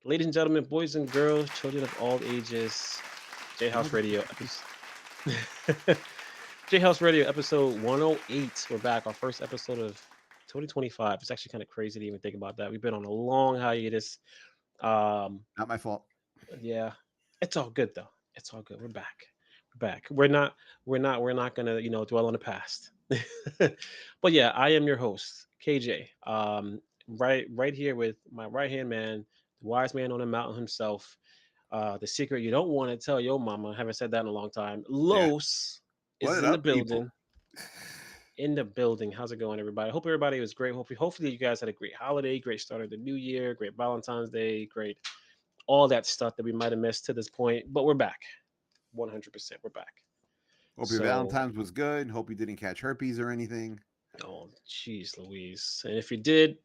Ladies and gentlemen, boys and girls, children of all ages, JHouze Radio episode JHouze Radio episode 108. We're back. Our first episode of 2025. It's actually kind of crazy to even think about that. We've been on a long hiatus. Um, Not my fault. yeah, it's all good though. It's all good. We're back. We're back. We're not gonna, dwell on the past. But yeah, I am your host, KJ. Right here with my right hand man, the wise man on the mountain himself. The secret you don't want to tell your mama. Haven't said that in a long time. Yeah. Los is What in the up, people? building. In the building. How's it going, everybody? Hope everybody was great. Hopefully you guys had a great holiday, great start of the new year, great Valentine's Day, great all that stuff that we might have missed to this point. But we're back. 100%. We're back. Hope your So, Valentine's was good. Hope you didn't catch herpes or anything. oh, jeez, Louise. And if you did,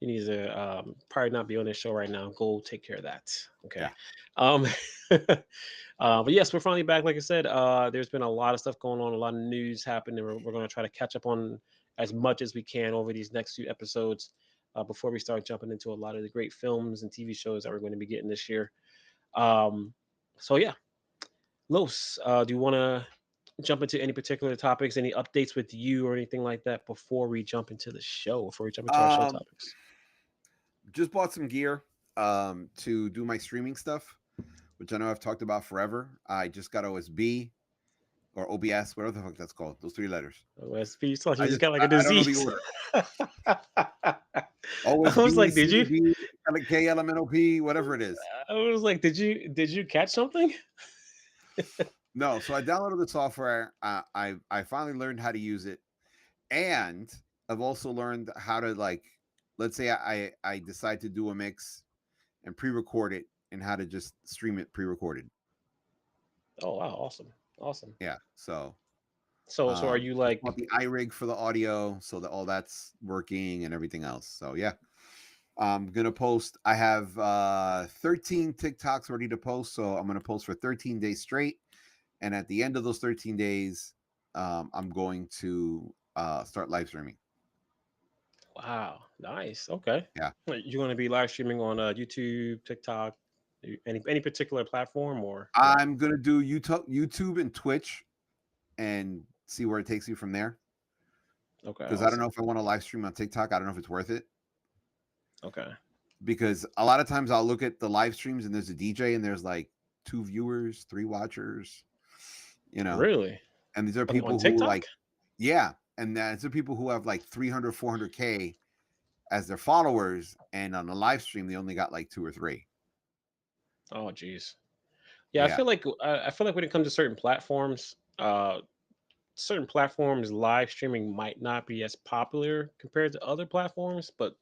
you need to probably not be on this show right now. Go take care of that. Okay. Yeah. Um, but yes, we're finally back. Like I said, there's been a lot of stuff going on, a lot of news happening. We're going to try to catch up on as much as we can over these next few episodes before we start jumping into a lot of the great films and TV shows that we're going to be getting this year. Um, so, yeah, Los, do you want to jump into any particular topics, any updates with you or anything like that before we jump into the show, before we jump into our show Um, topics? just bought some gear to do my streaming stuff, which I know I've talked about forever. I just got OSB or OBS, whatever the fuck that's called. Those three letters. OSP, you thought you I just just got like a I don't know the disease. order. I was OSB, like, did you? CB, KLMNOP, whatever it is. I was like, did you catch something? No, so I downloaded the software. I finally learned how to use it, and I've also learned how to like, let's say I decide to do a mix and pre-record it, and how to just stream it pre-recorded. Oh wow, awesome, awesome. Yeah, so So are you just like? want the iRig for the audio, so that all that's working and everything else. So yeah, I'm gonna post. I have 13 TikToks ready to post, so I'm gonna post for 13 days straight. And at the end of those 13 days, I'm going to start live streaming. Wow, nice. Okay, Yeah, you're going to be live streaming on YouTube, TikTok, any particular platform or what? I'm gonna do YouTube and Twitch, and see where it takes you from there. Okay, Because I don't know awesome. if I want to live stream on TikTok. I don't know if it's worth it. Okay, Because a lot of times I'll look at the live streams and there's a DJ and there's like 2 viewers, 3 watchers, you know. really? And these are On people who TikTok? like, yeah, and these are people who have like 300, 400K as their followers, and on the live stream they only got like two or three. Oh, geez. Yeah, Yeah. I feel like when it comes to certain platforms live streaming might not be as popular compared to other platforms, but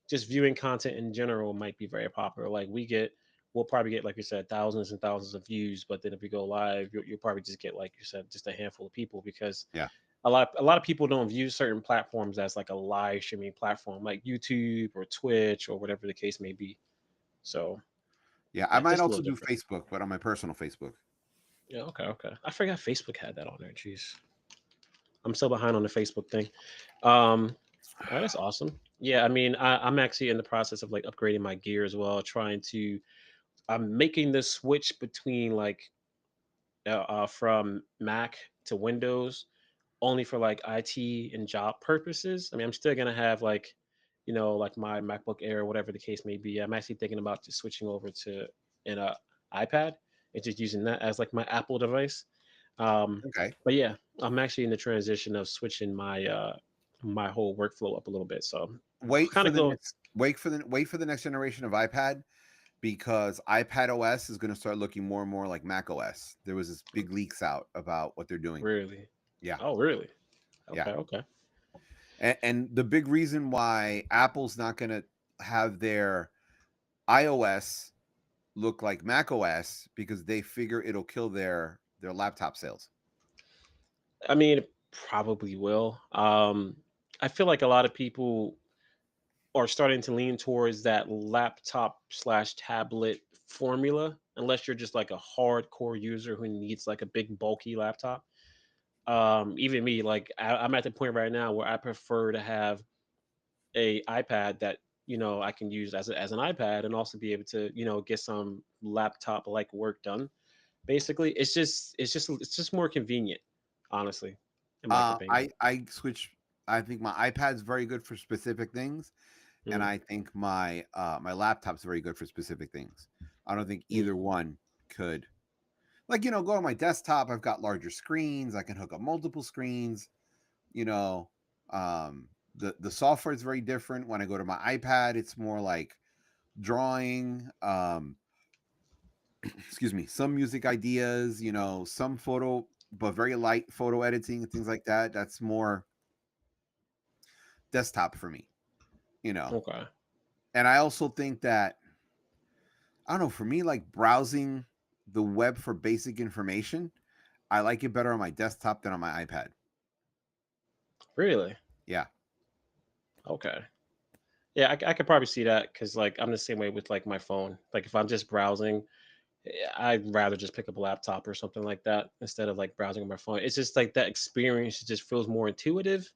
just viewing content in general might be very popular. Like we'll probably get, like you said, thousands and thousands of views, but then if we go live, you'll probably just get, like you said, just a handful of people because Yeah. a lot of people don't view certain platforms as like a live streaming platform, like YouTube or Twitch or whatever the case may be. So Yeah. I yeah, might just a also little do different. Facebook, but on my personal Facebook. Yeah, okay, okay. I forgot Facebook had that on there. Jeez. I'm so behind on the Facebook thing. Um, that's awesome. Yeah, I mean, I'm actually in the process of like upgrading my gear as well, trying to. I'm making the switch between like from Mac to Windows only for like IT and job purposes. I mean, I'm still gonna have like, like my MacBook Air or whatever the case may be. I'm actually thinking about just switching over to an iPad and just using that as like my Apple device. Um, Okay. but yeah, I'm actually in the transition of switching my whole workflow up a little bit. So Wait kind for of the go next wait for the next generation of iPad, because iPad OS is going to start looking more and more like Mac OS. There was this big leaks out about what they're doing. really. Yeah. Oh, really? Yeah. Okay, okay. And the big reason why Apple's not going to have their iOS look like Mac OS, because they figure it'll kill their laptop sales. I mean, it probably will. I feel like a lot of people are starting to lean towards that laptop slash tablet formula, unless you're just like a hardcore user who needs like a big bulky laptop. Even me, like I'm at the point right now where I prefer to have a iPad that I can use as an iPad and also be able to get some laptop like work done. Basically, it's just more convenient, honestly, in my opinion. I switch. I think my iPad's very good for specific things, and Mm, I think my laptop's very good for specific things. I don't think mm. either one could, like, go on my desktop. I've got larger screens. I can hook up multiple screens. You know, the software is very different. When I go to my iPad, it's more like drawing. Excuse me, some music ideas. Some photo, but very light photo editing and things like that. That's more desktop for me. You know, Okay. and I also think that, I don't know, for me, like browsing the web for basic information, I like it better on my desktop than on my iPad. Really? Yeah. Okay. Yeah, I could probably see that because like I'm the same way with like my phone. Like if I'm just browsing, I'd rather just pick up a laptop or something like that instead of like browsing on my phone. It's just like that experience just feels more intuitive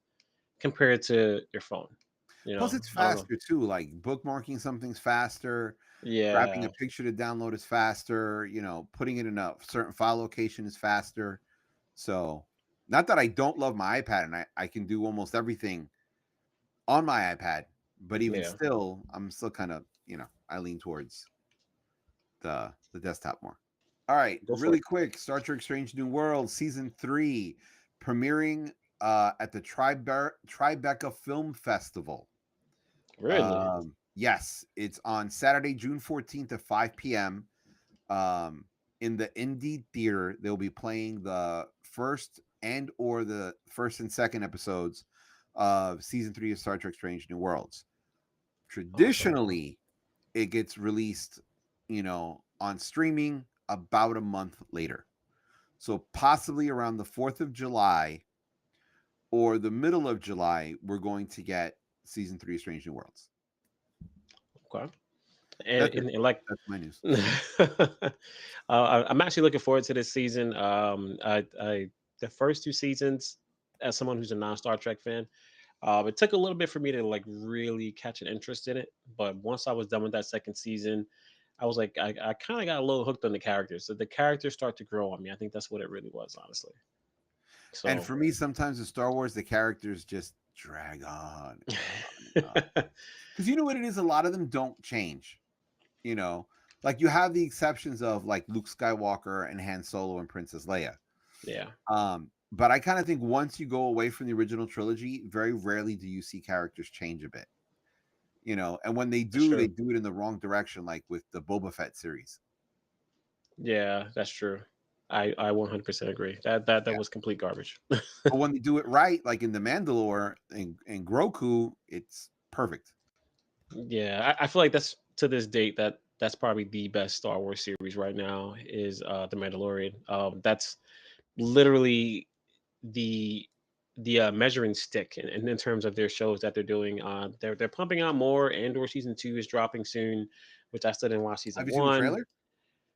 compared to your phone. Plus, it's I don't know. faster too. Like bookmarking something's faster. Grabbing a Yeah, picture to download is faster. Putting it in a certain file location is faster. So, not that I don't love my iPad, and I can do almost everything on my iPad, but even yeah. still, I'm still kind of, I lean towards the desktop more. All right, Go for really it. quick. Star Trek: Strange New Worlds season 3 premiering at the Tribeca Film Festival. Really? Yes, it's on Saturday, June 14th at 5 p.m. In the Indie Theater. They'll be playing the first and second episodes of season 3 of Star Trek: Strange New Worlds. Awesome. Traditionally, it gets released, on streaming about a month later. So possibly around the 4th of July or the middle of July, we're going to get season 3 of Strange New Worlds. Okay. And, That's it. and, and like, That's my news. I'm actually looking forward to this season. The first two seasons, as someone who's a non Star Trek fan, it took a little bit for me to like really catch an interest in it. But once I was done with that second season, I was like, I kind of got a little hooked on the characters. So the characters start to grow on me. I think that's what it really was, honestly. And So, for me, sometimes in Star Wars, the characters just drag on and on and on. Because you know what it is? A lot of them don't change. You know, like you have the exceptions of like Luke Skywalker and Han Solo and Princess Leia. yeah, But I kind of think once you go away from the original trilogy, very rarely do you see characters change a bit. And when that's they true. do it in the wrong direction, like with the Boba Fett series. Yeah, that's true. I 100% agree. That Yeah. was complete garbage. But when they do it right, like in the Mandalore and Grogu, it's perfect. Yeah, I feel like that's to this date that's probably the best Star Wars series right now is The Mandalorian. That's literally the measuring stick in terms of their shows that they're doing. They're pumping out more. Andor season 2 is dropping soon, which I still didn't watch season Have you seen the 1. trailer?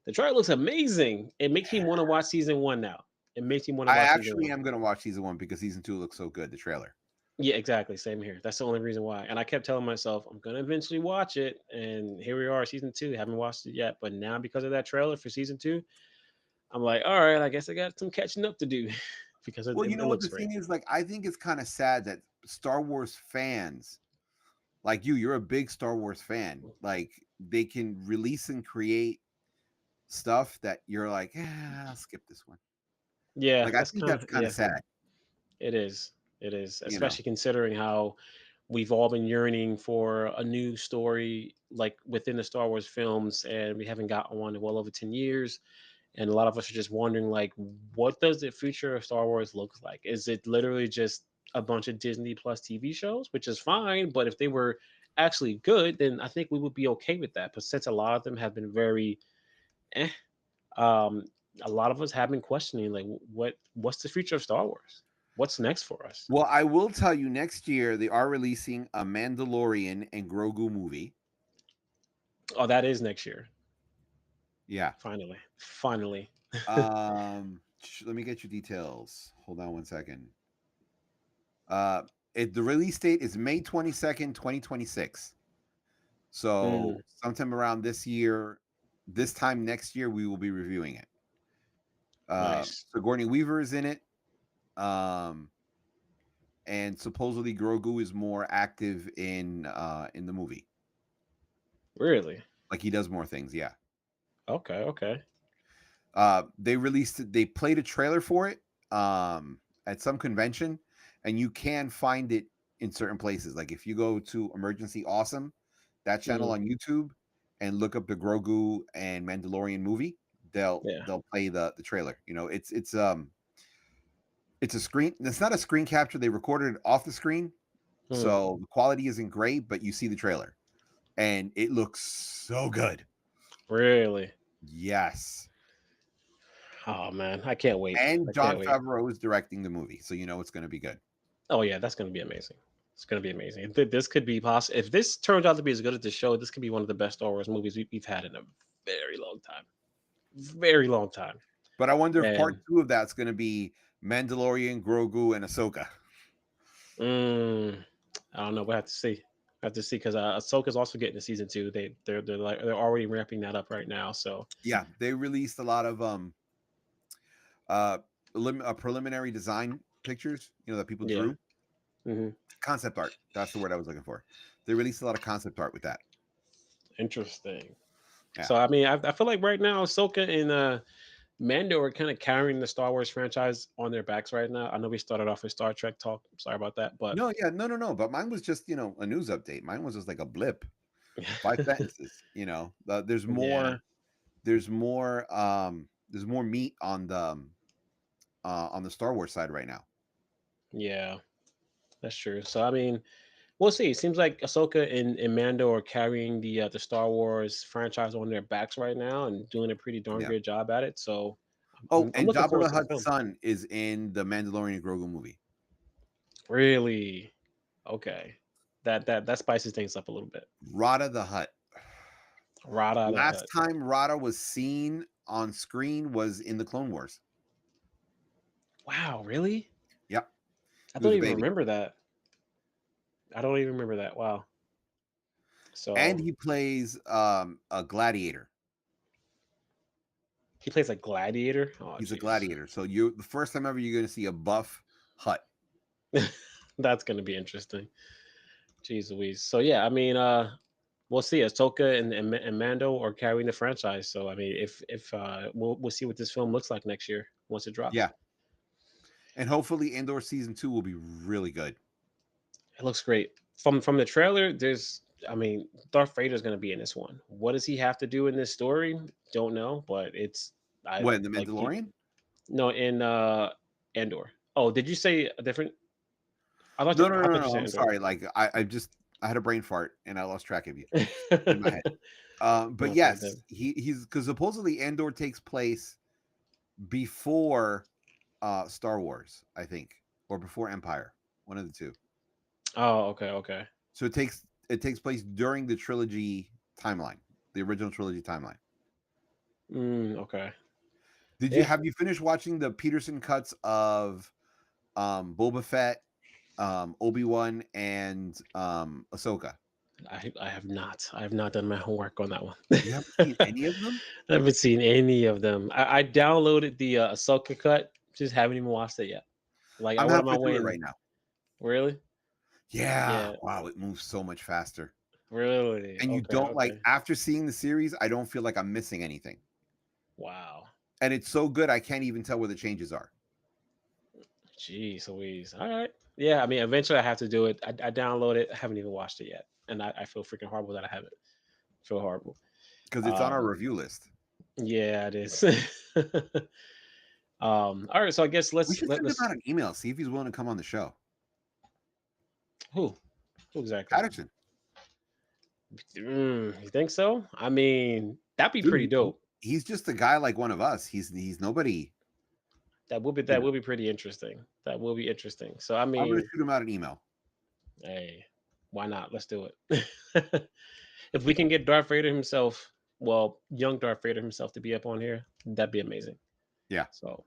The trailer looks amazing. It makes me Yeah. want to watch season 1 now. It makes me want to I watch season actually 1. am going to watch season 1 because season 2 looks so good, the trailer. Yeah, exactly. Same here. That's the only reason why. And I kept telling myself I'm gonna eventually watch it. And here we are, season 2. Haven't watched it yet, but now because of that trailer for season 2, I'm like, all right, I guess I got some catching up to do because Well, you it know what looks the great. thing is? Like, I think it's kind of sad that Star Wars fans, like you're a big Star Wars fan, like they can release and create stuff that you're like, I'll skip this one. Yeah, Like, I that's think kind that's of kind of yeah. sad, It is. It is, you know? especially considering how we've all been yearning for a new story like within the Star Wars films, and we haven't gotten one in well over 10 years. And a lot of us are just wondering, like, what does the future of Star Wars look like? Is it literally just a bunch of Disney Plus TV shows, which is fine, but if they were actually good, then I think we would be okay with that. But since a lot of them have been very, eh, um, a lot of us have been questioning, like, what's the future of Star Wars? What's next for us? Well, I will tell you, next year they are releasing a Mandalorian and Grogu movie. Oh, that is next year. Yeah. Finally, finally. Let me get you details. Hold on one second. Uh, the release date is May 22nd, 2026. So Mm, sometime around this time next year, we will be reviewing it. nice. Sigourney Weaver is in it. Um, and supposedly Grogu is more active in the movie. Really? Like he does more things. Yeah. Okay. Okay. They played a trailer for it at some convention, and you can find it in certain places. Like if you go to Emergency Awesome, that channel Mm, on YouTube, and look up the Grogu and Mandalorian movie, yeah. they'll play the trailer. You know, it's a screen. It's not a screen capture. They recorded it off the screen, Mm, so the quality isn't great, but you see the trailer, and it looks so good. really? Yes. Oh man, I can't wait. And I John can't wait. Favreau is directing the movie, so you know it's going to be good. Oh yeah, that's gonna be amazing. It's gonna be amazing. This could be possible. If this turns out to be as good as the show, this could be one of the best Star Wars movies we've had in a very long time. Very long time. But I wonder if part And two of that's going to be Mandalorian, Grogu, and Ahsoka. mm, I don't know. We'll have to see. Have to see because Ahsoka's also getting to season two. They're already ramping that up right now. So Yeah, they released a lot of uh, preliminary design pictures. You know that people yeah. drew Hmm. concept art. That's the word I was looking for. They released a lot of concept art with that. Interesting. Yeah, So I mean, I feel like right now Ahsoka and Mando are kind of carrying the Star Wars franchise on their backs right now. I know we started off with Star Trek talk. Sorry about that, but no, yeah, no. But mine was just a news update. Mine was just like a blip, 5 sentences. There's yeah, more. There's more meat on the Star Wars side right now. yeah, that's true. So I mean, we'll see. It seems like Ahsoka and Mando are carrying the Star Wars franchise on their backs right now and doing a pretty darn Yeah. good job at it. So Oh, I'm and looking Jabba forward the to the Hutt's film. son is in the Mandalorian Grogu movie. Really, okay, that spices things up a little bit. Rada the Hutt. Right out of the Last hut. time Rada was seen on screen was in the Clone Wars. Wow, really? Yep, I he was don't a even baby, remember that. I don't even remember that. Wow. and So he plays a gladiator. he plays a gladiator. Oh, He's a jeez. gladiator. So you the first time ever you're going to see a buff Hutt. That's gonna be interesting. Jeez Louise. So yeah, I mean, we'll see. Ahsoka and Mando are carrying the franchise. So I mean, if we'll see what this film looks like next year once it drops. Yeah, and hopefully Andor season 2 will be really good. It looks great from the trailer. There's, I mean, Darth Vader's gonna be in this one. What does he have to do in this story? Don't know, but it's I When the like he Mandalorian? no in Andor. Oh, did you say a different? No, no, I no, thought no, you no. said I'm Andor. sorry. Like I had a brain fart and I lost track of you in my head. But Okay, yes, then. he's because supposedly Andor takes place before Star Wars, I think, or before Empire, one of the two. Oh, okay, okay. So it takes place during the trilogy timeline, the original trilogy timeline. Okay. Did you Yeah, have you finished watching the Peterson cuts of Boba Fett, Obi-Wan, and Ahsoka? I have not. I have not done my homework on that one. You haven't seen any of them? I haven't seen any of them. I downloaded the Ahsoka cut, just haven't even watched it yet. Like I I'm went on my halfway way through it and right now. really, Yeah, yeah, wow, it moves so much faster. really. And you Okay, don't like okay. after seeing the series, I don't feel like I'm missing anything. Wow. And it's so good I can't even tell where the changes are. Jeez Louise. All right. Yeah, I mean, eventually I have to do it. I downloaded it. I haven't even watched it yet, and I feel freaking horrible that I haven't. I feel horrible. Because it's on our Um, review list. yeah, it is. All right. So I guess We should send him let's out an email, see if he's willing to come on the show. who who exactly? Patterson. You think so? I mean, that'd be Dude, pretty dope. he's just a guy like one of us. He's nobody, you That know. will be pretty interesting. That will be interesting. So I I'm gonna mean, shoot him out an email. hey, why not? Let's do it. If we can get Darth Vader himself, well, young Darth Vader himself to be up on here, that'd be amazing. Yeah. So,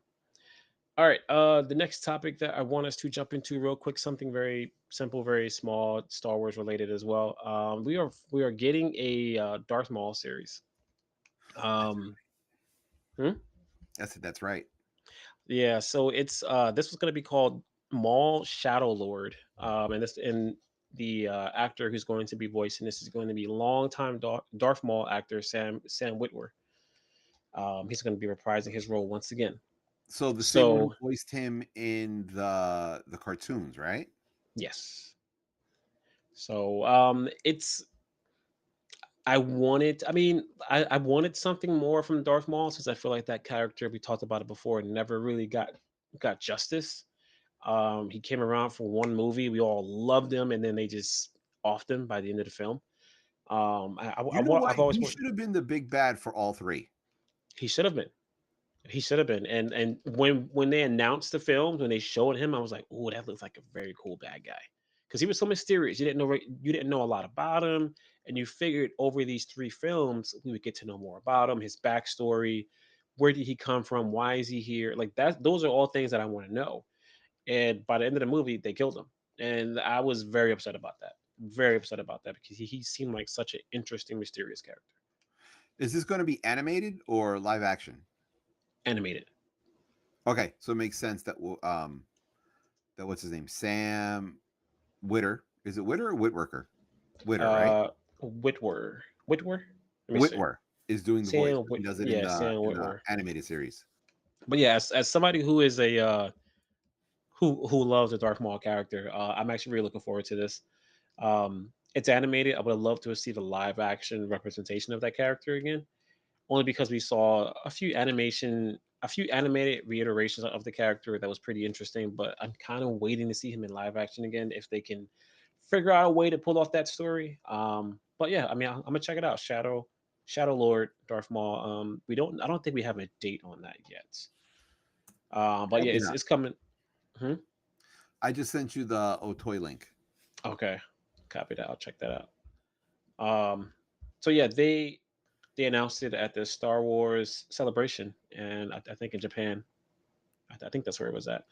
All right. The next topic that I want us to jump into real quick, something very simple, very small, Star Wars related as well. We are getting a Darth Maul series. Um, hmm? That's right. Yeah. So it's this was going to be called Maul Shadow Lord. And the actor who's going to be voicing this is going to be longtime Darth Maul actor Sam Witwer. He's going to be reprising his role once again. So the same one who So voiced him in the cartoons, right? yes. So it's I wanted something more from Darth Maul since I feel like that character, we talked about it before, never really got justice. He came around for one movie, we all loved him, and then they just offed him by the end of the film. You know what? I've always He wanted. should have been the big bad for all three. He should have been. He should have been. And when they announced the films, when they showed him, I was like, "Oh, that looks like a very cool bad guy," because he was so mysterious. You didn't know a lot about him, and you figured over these three films we would get to know more about him, his backstory, where did he come from, why is he here? Like that. Those are all things that I want to know. And by the end of the movie, they killed him, and I was very upset about that. Very upset about that because he seemed like such an interesting, mysterious character. Is this going to be animated or live action? Animated. Okay, so it makes sense that that what's his name? Sam Witter. Is it Witter or Whitworker? Witter, right? Whitwer. Let me see. Whitwer is doing the voice. Sam He Whit does it yeah, Sam in the Whitwer. animated series. But yeah, as somebody who is a who loves the Darth Maul character, I'm actually really looking forward to this. It's animated. I would have loved to see the live action representation of that character again, only because we saw a few animated reiterations of the character that was pretty interesting. But I'm kind of waiting to see him in live action again if they can figure out a way to pull off that story. But yeah, I mean, I'm gonna check it out. Shadow Lord, Darth Maul. I don't think we have a date on that yet. But yeah, Probably not. it's coming. Hmm? I just sent you the Otoy link. Okay, copy that. I'll check that out. Um, so yeah, they announced it at the Star Wars celebration, and I think in Japan. I think that's where it was at.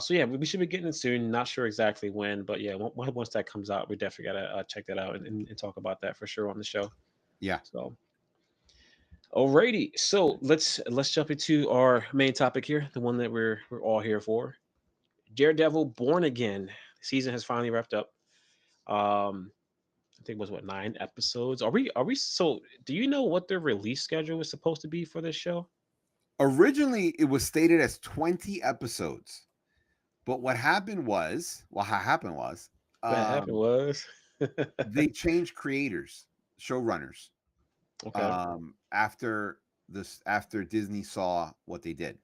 So yeah, we should be getting it soon. Not sure exactly when, but yeah, once that comes out, we definitely gotta check that out and talk about that for sure on the show. Yeah. So, alrighty, so let's jump into our main topic here, the one that we're all here for. Daredevil Born Again. The season has finally wrapped up. Um, I think it was what, 9 episodes. Are we so? Do you know what the release schedule was supposed to be for this show? Originally, it was stated as 20 episodes. But what happened was, What happened was, they changed creators, showrunners, okay, after Disney saw what they did,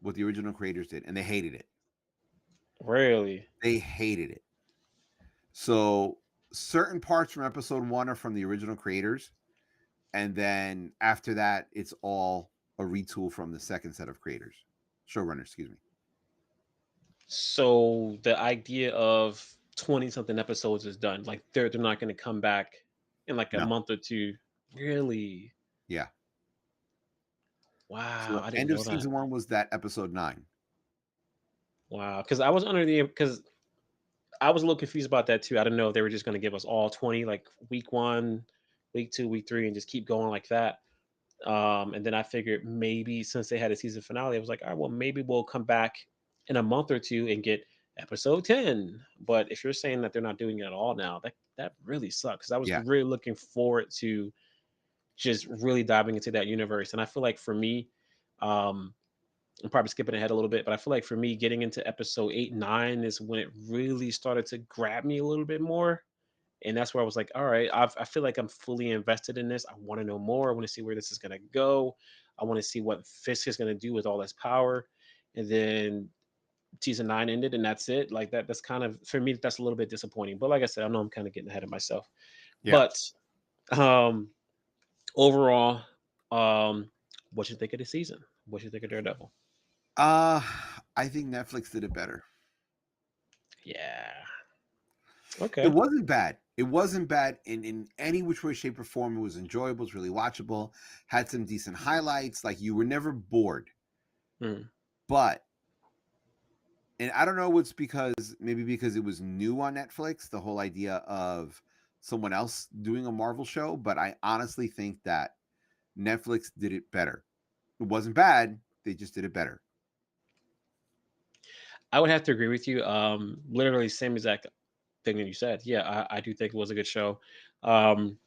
what the original creators did, and they hated it. really. They hated it. So certain parts from episode one are from the original creators, and then after that, it's all a retool from the second set of creators, showrunners. Excuse me. So the idea of 20 something episodes is done. Like they're not going to come back in like a No. month or two. Really? Yeah. Wow, So I didn't end of know that. season one was that episode 9. Wow, because I was a little confused about that too. I didn't know if they were just going to give us all 20, like week one, week two, week three, and just keep going like that. And then I figured maybe since they had a season finale, I was like, all right, well, maybe we'll come back in a month or two and get episode 10. But if you're saying that they're not doing it at all now, that really sucks. 'Cause I was Yeah. really looking forward to just really diving into that universe. And I feel like for me, um, I'm probably skipping ahead a little bit, but I feel like for me, getting into episode 8, 9 is when it really started to grab me a little bit more. And that's where I was like, all right, I feel like I'm fully invested in this. I want to know more. I want to see where this is going to go. I want to see what Fisk is going to do with all this power. And then season 9 ended, and that's it. Like that's kind of, for me, that's a little bit disappointing. But like I said, I know I'm kind of getting ahead of myself. Yeah. But um, overall, what you think of the season? What you think of Daredevil? Uh, I think Netflix did it better. Yeah. It Okay. wasn't bad. It wasn't bad in any which way, shape, or form. It was enjoyable. It was really watchable. Had some decent highlights. Like you were never bored. Mm. But and I don't know, it's because maybe because it was new on Netflix, the whole idea of someone else doing a Marvel show, but I honestly think that Netflix did it better. It wasn't bad, they just did it better. I would have to agree with you. Literally same exact thing that you said. Yeah, I do think it was a good show. Um,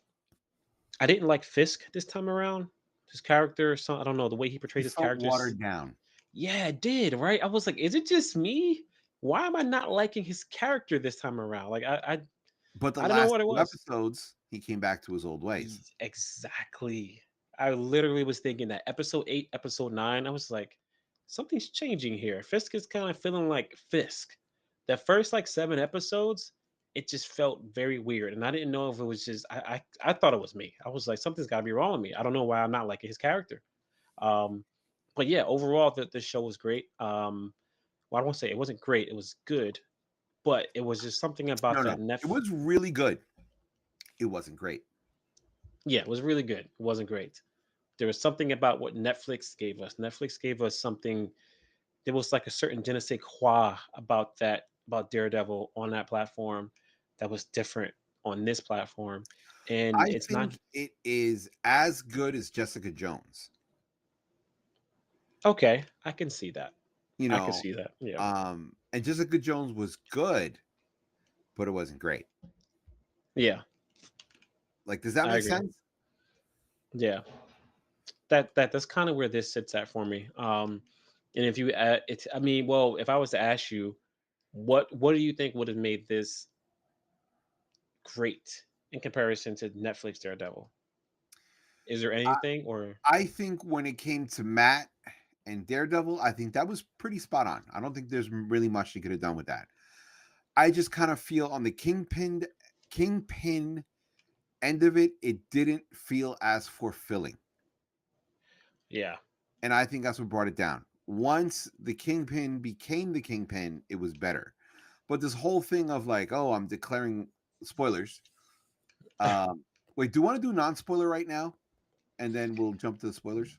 I didn't like Fisk this time around. His character, I don't know the way he portrayed It his felt characters. watered down. Yeah, it did. Right? I was like, is it just me? Why am I not liking his character this time around? Like, But the I don't know last what it two was. episodes, he came back to his old ways. Exactly. I literally was thinking that episode 8, episode 9, I was like, something's changing here. Fisk is kind of feeling like Fisk. The first like 7 episodes, it just felt very weird. And I didn't know if it was just I thought it was me. I was like, something's gotta be wrong with me. I don't know why I'm not liking his character. Um, but yeah, overall the show was great. Well, I won't say it wasn't great, it was good, but it was just something about No, that no. It Netflix. was really good. It wasn't great. Yeah, it was really good. It wasn't great. There was something about what Netflix gave us. Netflix gave us something. There was like a certain je ne sais quoi about Daredevil on that platform that was different on this platform, and I it's not think it is as good as Jessica Jones. okay. I can see that. You I can know, see that. Yeah, and Jessica Jones was good, but it wasn't great. yeah, Like, does that I make agree. sense? Yeah, that's kind of where this sits at for me. And if you, it's, I mean, well, if I was to ask you, what do you think would have made this great in comparison to Netflix Daredevil? Is there I, anything or I think when it came to Matt and Daredevil, I think that was pretty spot on. I don't think there's really much he could have done with that. I just kind of feel on the Kingpin end of it, it didn't feel as fulfilling. yeah, And I think that's what brought it down. Once the Kingpin became the Kingpin, it was better. But this whole thing of like, oh, I'm declaring spoilers. Um, Wait, do you want to do non-spoiler right now, and then we'll jump to the spoilers?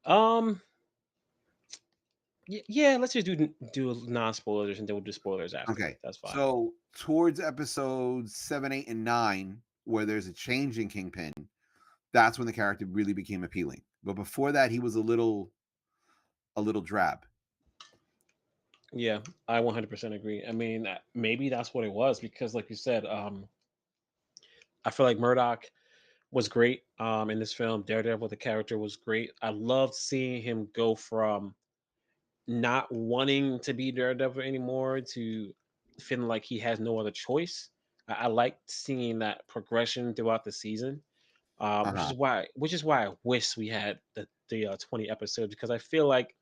um, yeah. Let's just do non spoilers and then we'll do spoilers after. Okay. That's fine. So towards episodes 7, 8, and 9, where there's a change in Kingpin, that's when the character really became appealing. But before that, he was a little drab. Yeah, I 100% agree. I mean, maybe that's what it was because, like you said, I feel like Murdoch was great in this film. Daredevil, the character was great. I loved seeing him go from not wanting to be Daredevil anymore to feeling like he has no other choice. I liked seeing that progression throughout the season, which Uh-huh. is why I wish we had the 20 episodes because I feel like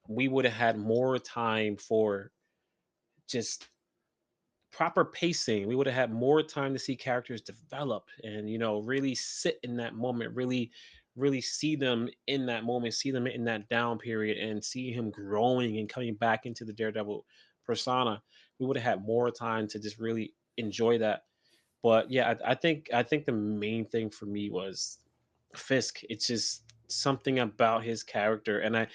we would have had more time for just proper pacing. We would have had more time to see characters develop and really sit in that moment, really see them in that moment, see them in that down period, and see him growing and coming back into the Daredevil persona. We would have had more time to just really enjoy that. But yeah, I think the main thing for me was Fisk. It's just something about his character, and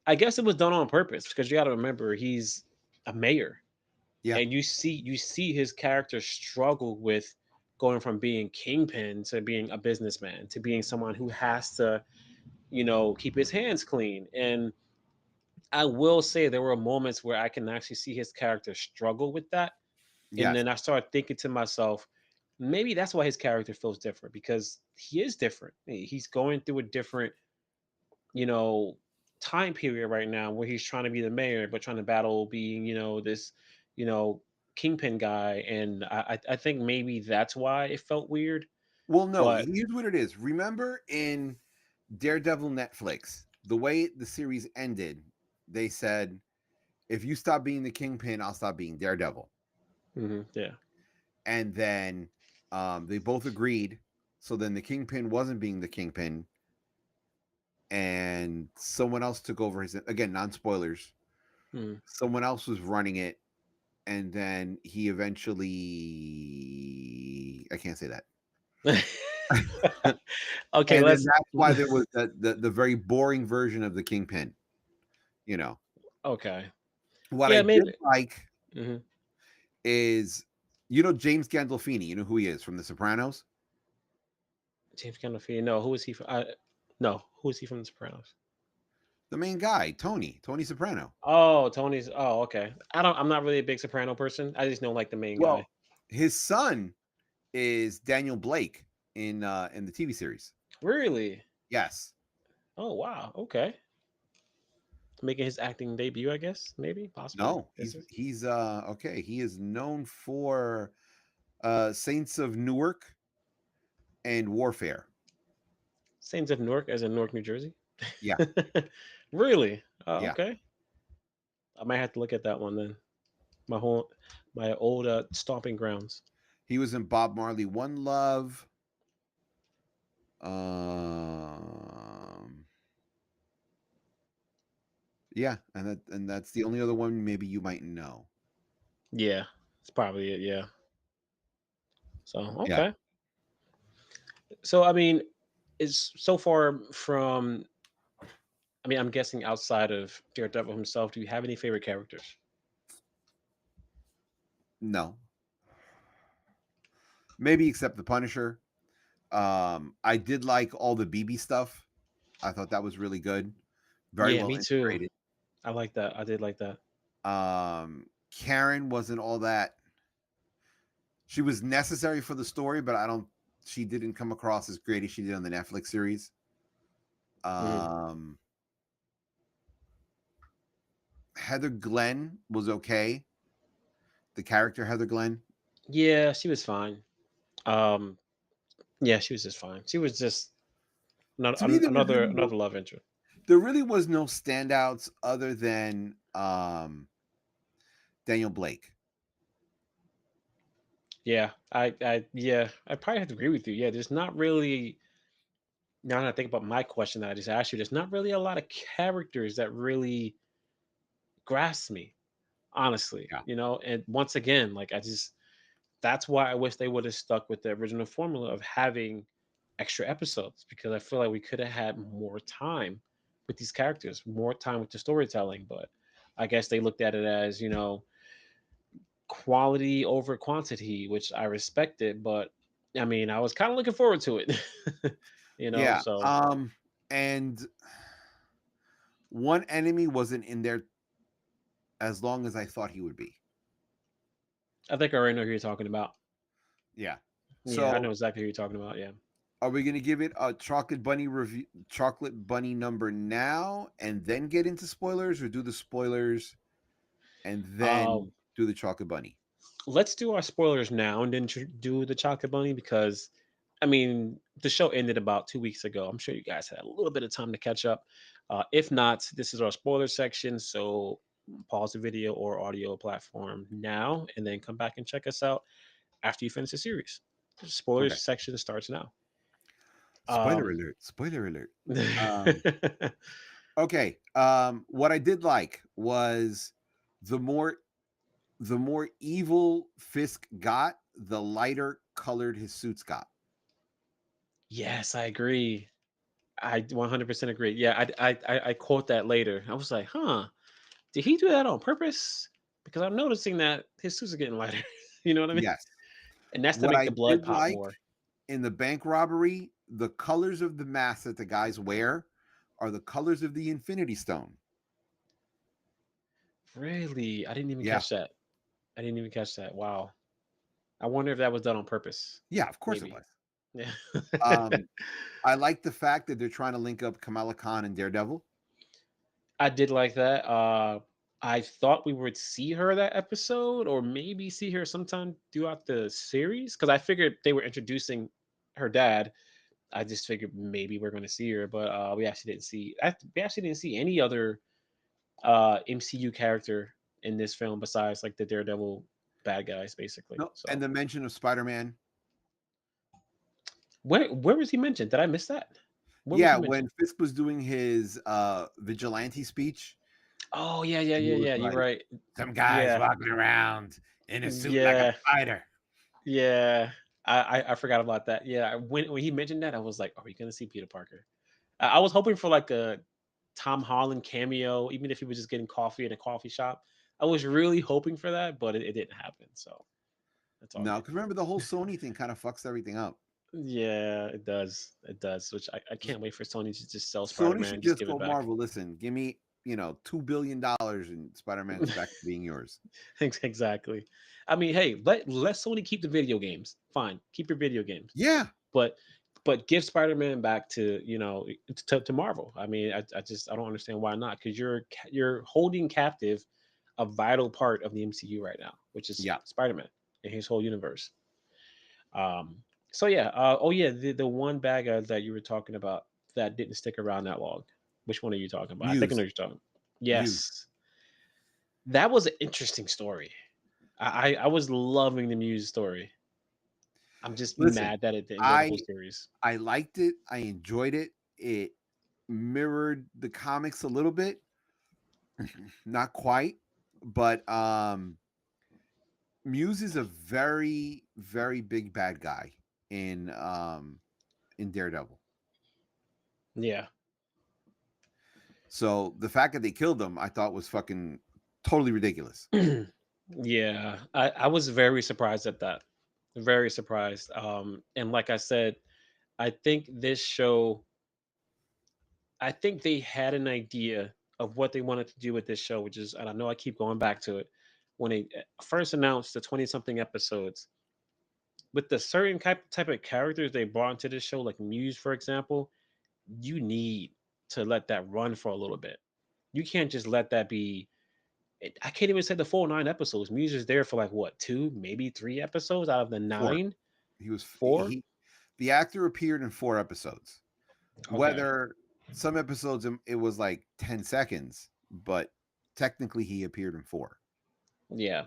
I guess it was done on purpose because you got to remember he's a mayor, Yeah. and you see his character struggle with going from being kingpin to being a businessman to being someone who has to keep his hands clean. And I will say there were moments where I can actually see his character struggle with that, and Yes. then I started thinking to myself, maybe that's why his character feels different because he is different. He's going through a different you know time period right now where he's trying to be the mayor but trying to battle being this you know kingpin guy. And I think maybe that's why it felt weird. Well, no, But here's what it is. Remember in Daredevil Netflix, the way the series ended, they said, if you stop being the Kingpin, I'll stop being Daredevil. yeah, And then they both agreed. So then the Kingpin wasn't being the Kingpin, and someone else took over his, again, non spoilers. mhm. Someone else was running it, and then he eventually, I can't say that. Okay, And then let's that's why there was the very boring version of the Kingpin, you know. Okay. What I Yeah, did maybe. like Hmm. is, James Gandolfini. You know who he is from The Sopranos? James Gandolfini. No, who is he from? No, who is he from The Sopranos? The main guy, Tony Soprano. Oh, Tony's. Oh, okay. I'm not really a big Soprano person. I just know like the main Well, guy. his son is Daniel Blake in the TV series. Really? Yes. Oh, wow. Okay. Making his acting debut, I guess. Maybe, possibly. No, This he's is he's okay. He is known for Saints of Newark and Warfare. Saints of Newark, as in Newark, New Jersey. Yeah, Really? Oh, yeah. okay. I might have to look at that one then. My whole, my old stomping grounds. He was in Bob Marley One Love. Um, yeah, and that's the only other one maybe you might know. Yeah, it's probably it. Yeah. So Yeah. okay. So I mean, is so far from. I mean, I'm guessing outside of Daredevil himself, do you have any favorite characters? No, maybe except the Punisher. I did like all the BB stuff. I thought that was really good. Very Yeah, well me too. integrated. I like that. I did like that. Karen wasn't all that. She was necessary for the story, but I don't. She didn't come across as great as she did on the Netflix series. Hmm. Um, Heather Glenn was okay. The character Heather Glenn. Yeah, she was fine. Um, yeah, she was just fine. She was just not To me, another love interest. there really was no standouts other than Daniel Blake. Yeah, yeah, I probably have to agree with you. Yeah, there's not really. Now that I think about my question that I just asked you, there's not really a lot of characters that really grasp me, honestly. Yeah, And once again, like I just that's why I wish they would have stuck with the original formula of having extra episodes because I feel like we could have had more time with these characters, more time with the storytelling. But I guess they looked at it as, quality over quantity, which I respected. But I mean, I was kind of looking forward to it, yeah. so And one enemy wasn't in there as long as I thought he would be. I think I already know who you're talking about. Yeah. Yeah, I know So, exactly who you're talking about. Yeah. are we going to give it a chocolate bunny review, chocolate bunny number now, and then get into spoilers, or do the spoilers and Uh, then do the chocolate bunny? let's do our spoilers now and then do the chocolate bunny because I mean the show ended about 2 weeks ago. I'm sure you guys had a little bit of time to catch up. If not, this is our spoiler section. So pause the video or audio platform now and then come back and check us out after you finish the series. The Okay. spoilers section starts now. Spoiler Um, alert! Spoiler alert! Um, yeah, okay. What I did like was the more the more evil Fisk got, the lighter colored his suits got. yes, I agree. I 100% agree. Yeah, I quote that later. I was like, huh. Did he do that on purpose? Because I'm noticing that his suits are getting lighter. You know what I mean? Yes. And that's to What make I the blood did pop like more. in the bank robbery, the colors of the masks that the guys wear are the colors of the Infinity Stone. Really? I didn't even Yeah. catch that. I didn't even catch that. Wow. I wonder if that was done on purpose. Yeah, of course it Maybe. was. Yeah. Um, I like the fact that they're trying to link up Kamala Khan and Daredevil. I did like that. I thought we would see her that episode, or maybe see her sometime throughout the series. Because I figured they were introducing her dad. I just figured maybe we're going to see her, but we actually didn't see. We actually didn't see any other MCU character in this film besides like the Daredevil bad guys, basically. No, and So the mention of Spider-Man. where was he mentioned? Did I miss that? Where was Yeah, he when mentioned? Fisk was doing his vigilante speech, Oh yeah, yeah, he yeah, was yeah. You're like, right. some guys Yeah, walking around in a suit like a yeah, spider. yeah. I forgot about that. Yeah, when he mentioned that, I was like, are we gonna see Peter Parker? I was hoping for like a Tom Holland cameo, even if he was just getting coffee in a coffee shop. I was really hoping for that, but it didn't happen. So that's all No, good. because remember the whole Sony thing kind of fucks everything up. Yeah, it does. It does. Which I can't wait for Sony to just sell Spider Sony Man, should just just give it go back. Marvel. Listen, give me $2 billion and Spider Man's back to being yours. Exactly. I mean, hey, let Sony keep the video games. Fine, keep your video games, Yeah, but give Spider Man back to to Marvel. I mean, I don't understand why not, because you're holding captive a vital part of the MCU right now, which is yeah. Spider Man and his whole universe. Um, so yeah, oh yeah, the one bad guy that you were talking about that didn't stick around that long. Which one are you talking about? I think I know Muse, what you're talking. Muse. Yes, that was an interesting story. I was loving the Muse story. I'm just Listen, mad that it didn't go the whole I series. I liked it. I enjoyed it. It mirrored the comics a little bit, not quite, but Muse is a very very big bad guy in Daredevil. Yeah, So the fact that they killed him, I thought was fucking totally ridiculous. yeah. I was very surprised at that. Very surprised. And like I said, I think this show. I think they had an idea of what they wanted to do with this show, which is, and I know I keep going back to it, when they first announced the 20 something episodes, with the certain type of characters they brought into this show, like Muse, for example, you need to let that run for a little bit. You can't just let that be. I can't even say the full 9 episodes. Muse is there for like what, two, maybe 3 episodes out of the Four. nine, He was four. the actor appeared in 4 episodes. Okay, Whether some episodes it was like 10 seconds, but technically he appeared in four. yeah.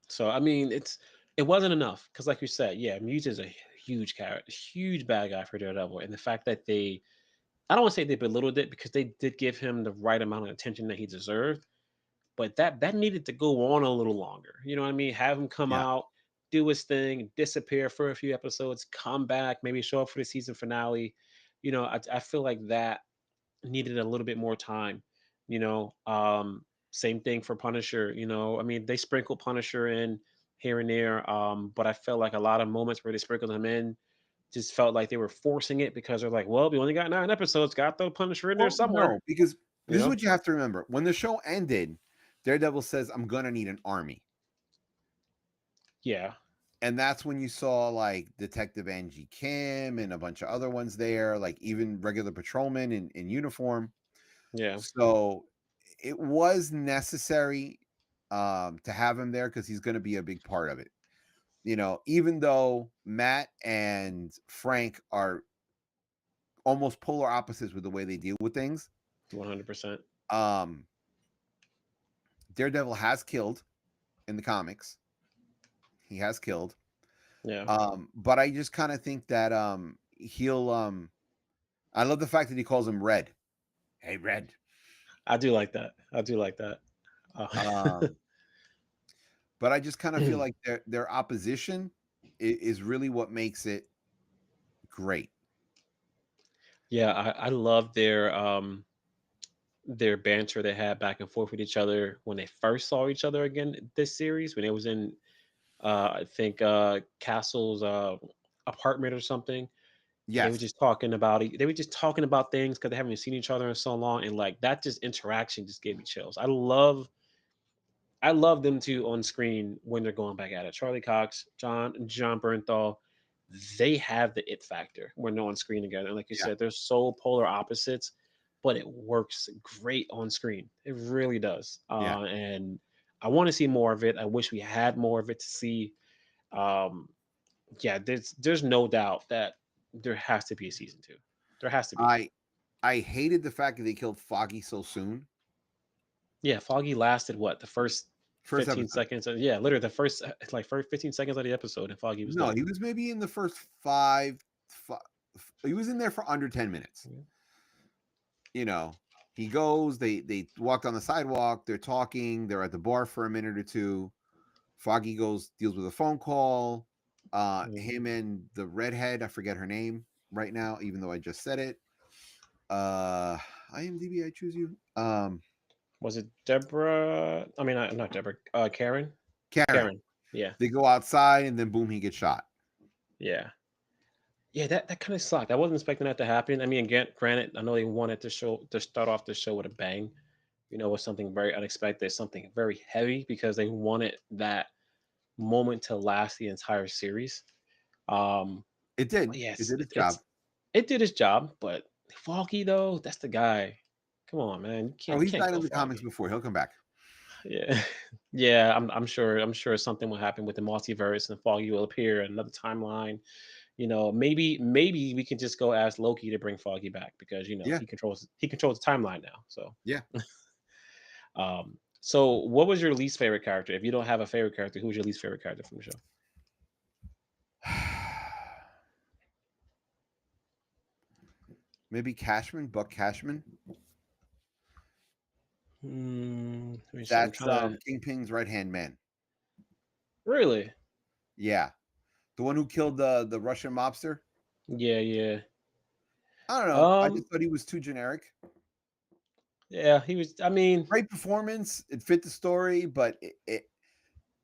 So I mean, it wasn't enough because, like you said, yeah, Muse is a huge character, huge bad guy for Daredevil, and the fact that I don't want to say they belittled it, because they did give him the right amount of attention that he deserved, but that needed to go on a little longer. You know what I mean? Have him come Yeah. out, do his thing, disappear for a few episodes, come back, maybe show up for the season finale. I feel like that needed a little bit more time. Same thing for Punisher. I mean, they sprinkled Punisher in here and there, but I felt like a lot of moments where they sprinkled him in just felt like they were forcing it, because they're like, well, we only got 9 episodes, got to throw Punisher in there Well, somewhere. no, because You this is know? what you have to remember. When the show ended, Daredevil says, "I'm gonna need an army." Yeah, And that's when you saw like Detective Angie Kim and a bunch of other ones there, like even regular patrolmen in uniform. yeah, So it was necessary to have him there because he's going to be a big part of it. Even though Matt and Frank are almost polar opposites with the way they deal with things, 100%. um, Daredevil has killed in the comics. He has killed. Yeah, But I just kind of think that he'll I love the fact that he calls him Red. Hey, Red. I do like that. I do like that. Uh, Um, but I just kind of feel like their opposition is really what makes it great. yeah, I love their banter they had back and forth with each other when they first saw each other again this series, when it was in I think Castle's apartment or something. And they were Yes. just talking about it. They were just talking about things because they haven't seen each other in so long, and like that just interaction just gave me chills. I love them two on screen when they're going back at it. Charlie Cox, John Bernthal, they have the it factor when they're on screen together. And like you Yeah. said, they're so polar opposites, but it works great on screen. It really does. Yeah. And I want to see more of it. I wish we had more of it to see. Um, yeah, there's no doubt that there has to be a season two. There has to be. I I hated the fact that they killed Foggy so soon. Yeah, Foggy lasted what, the first First 15 episode. seconds? Yeah, literally the first like first 15 seconds of the episode, and Foggy was No, dead. he was maybe in the first he was in there for under 10 minutes. Yeah. You know, he goes, they walk on the sidewalk, they're talking, they're at the bar for a minute or two. Foggy goes, deals with a phone call. Mhm. Him and the redhead, I forget her name right now, even though I just said it. Uh IMDb, I choose you. Was it Deborah? I mean, not Deborah. Karen. Karen. Karen. Yeah. They go outside and then boom, he gets shot. Yeah. Yeah. That kind of sucked. I wasn't expecting that to happen. I mean, again, granted, I know they wanted to start off the show with a bang. With something very unexpected, something very heavy, because they wanted that moment to last the entire series. Um, It did. but It yes, did its job. it did its job. But Foggy though, that's the guy. Come on, man, Oh, you he's can't died kill in the comics Foggy. before. He'll come back. Yeah, yeah. I'm sure something will happen with the multiverse, and Foggy will appear in another timeline. Maybe we can just go ask Loki to bring Foggy back, because Yeah. he controls the timeline now. So, Yeah. what was your least favorite character? If you don't have a favorite character, who's your least favorite character from the show? Maybe Cashman, Buck Cashman. Let me see. I'm That's trying to Kingpin's right hand man. really. Yeah. The one who killed the Russian mobster. Yeah, yeah. I don't know. I Um, just thought he was too generic. yeah. He was. I mean, Great performance. It fit the story, but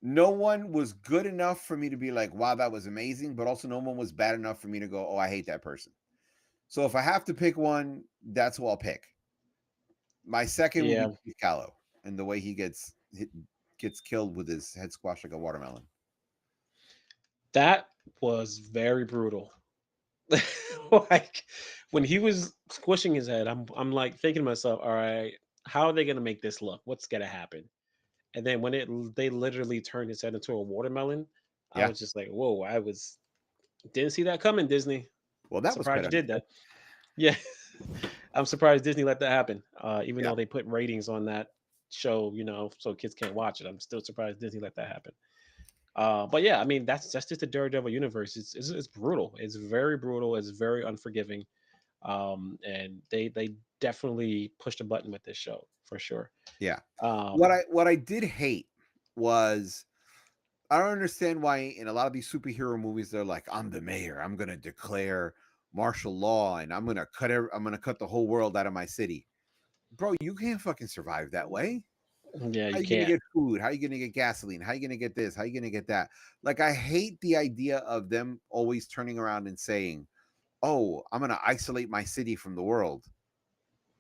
no one was good enough for me to be like, wow, that was amazing. But also, no one was bad enough for me to go, oh, I hate that person. So if I have to pick one, that's who I'll pick. My second will be yeah. Chief Callow, and the way he gets killed with his head squashed like a watermelon. That was very brutal. Like, when he was squishing his head, I'm like thinking to myself, all right, how are they gonna make this look? What's gonna happen? And then when they literally turned his head into a watermelon, I Yeah. was just like, whoa, didn't see that coming, Disney. Well, that was Surprised quite you did unexpected. that. Yeah. I'm surprised Disney let that happen. Even Yeah. though they put ratings on that show, so kids can't watch it. I'm still surprised Disney let that happen. But yeah, I mean, that's just the Daredevil universe. It's brutal. It's very brutal. It's very unforgiving. And they definitely pushed a button with this show for sure. Yeah. Um, What I did hate was I don't understand why in a lot of these superhero movies they're like, I'm the mayor. I'm gonna declare martial law and I'm gonna cut the whole world out of my city. Bro, you can't fucking survive that way. yeah, How you you gonna can't. get food? How you gonna get gasoline? How you gonna get this? How you gonna get that? Like I hate the idea of them always turning around and saying, oh, I'm gonna isolate my city from the world.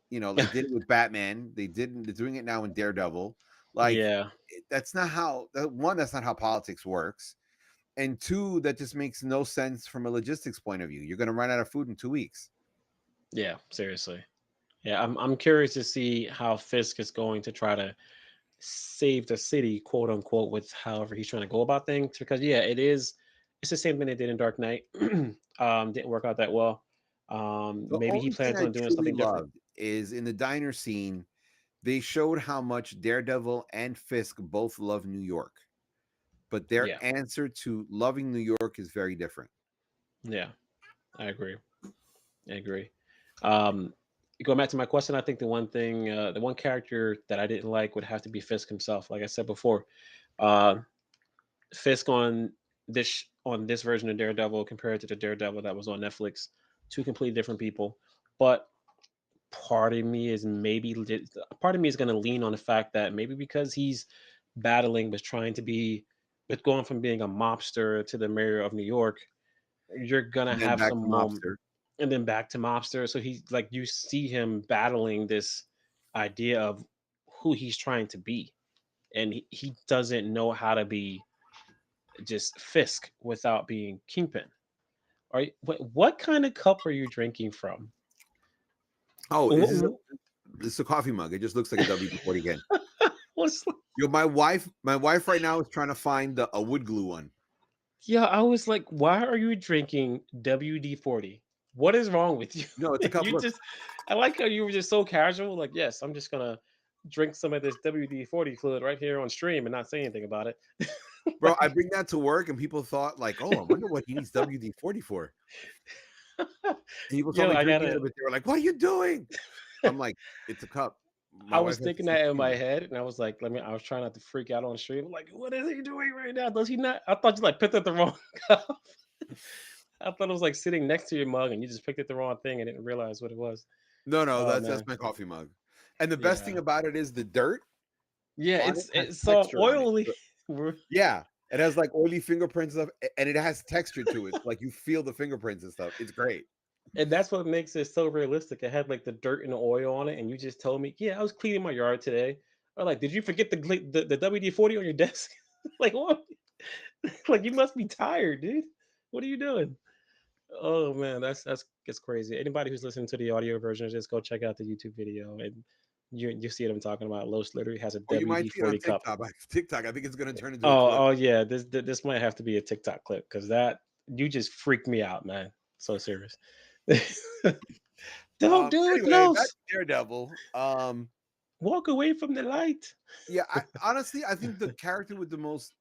They did it with Batman. They're doing it now in Daredevil. Like Yeah, that's not how one, that's not how politics works. And two, that just makes no sense from a logistics point of view. You're gonna run out of food in 2 weeks. yeah, seriously. Yeah, I'm curious to see how Fisk is going to try to save the city, quote unquote, with however he's trying to go about things. Because yeah, it's the same thing they did in Dark Knight. Didn't work out that well. The Maybe he only thing plans I on doing truly something different. loved is in the diner scene, they showed how much Daredevil and Fisk both love New York, but their Yeah, answer to loving New York is very different. yeah, I agree. I agree. Um, Going back to my question, I think the one character that I didn't like would have to be Fisk himself. Like I said before, uh, Fisk on this version of Daredevil compared to the Daredevil that was on Netflix, two completely different people. But part of me is part of me is going to lean on the fact that maybe because he's battling was trying to be with going from being a mobster to the mayor of New York, you're gonna And then have back some to moment, Mobster. and then back to mobster. So he's like, you see him battling this idea of who he's trying to be, and he doesn't know how to be just Fisk without being Kingpin. What kind of cup are you drinking from? Oh, Wh- wh- this is a coffee mug. It just looks like a WD-40 can. What's Yo, my wife right now is trying to find a wood glue one. Yeah, I was like, why are you drinking WD-40? What is wrong with you? No, it's a cup. You Look, just, I like how you were just so casual. Like, yes, I'm just gonna drink some of this WD-40 fluid right here on stream and not say anything about it. bro, I bring that to work and people thought like, oh, I wonder what he needs WD-40 for. And people saw Yo, me I drinking it, gotta. but they were like, what are you doing? I'm like, it's a cup. I My was wife has to thinking see that in my me. head, and I was like, let me. I was trying not to freak out on stream. I'm like, what is he doing right now? Does he not? I thought you like picked up the wrong cup. I thought it was like sitting next to your mug, and you just picked up the wrong thing and didn't realize what it was. No, no, Oh that's man, my coffee mug. And the best thing yeah, about it is the dirt yeah. on it has It's so texture on it. oily. So yeah, it has like oily fingerprints and stuff, and it has texture to it. Like you feel the fingerprints and stuff. It's great. And that's what makes it so realistic. It had like the dirt and the oil on it, and you just told me, "Yeah, I was cleaning my yard today." Or like, did you forget the WD-40 on your desk? Like what? Like you must be tired, dude. What are you doing? Oh man, that's gets crazy. Anybody who's listening to the audio version, just go check out the YouTube video, and you see what I'm talking about. Los literally has a Or you might see it on WD-40 cup. TikTok. TikTok, I think it's gonna turn into a clip. Oh yeah, this might have to be a TikTok clip because that you just freaked me out, man. So serious. Don't do it, Anyway, back Los. to Daredevil. Walk away from the light. Yeah, I honestly I think the character with the most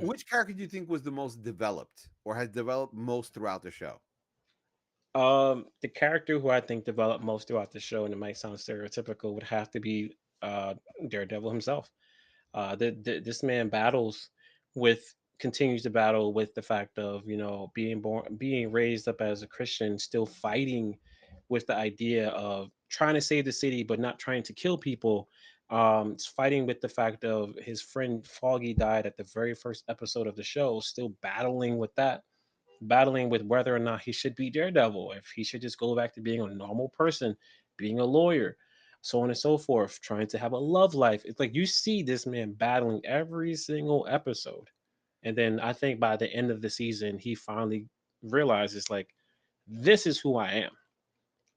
which character do you think was the most developed or has developed most throughout the show? The character who I think developed most throughout the show, and it might sound stereotypical, would have to be Daredevil himself. This man battles with continues to battle with the fact of being raised up as a Christian, still fighting with the idea of trying to save the city but not trying to kill people. It's fighting with the fact of his friend Foggy died at the very first episode of the show, still battling with that, battling with whether or not he should be Daredevil, if he should just go back to being a normal person, being a lawyer, so on and so forth, trying to have a love life. It's like you see this man battling every single episode. And then I think by the end of the season, he finally realizes like this is who I am.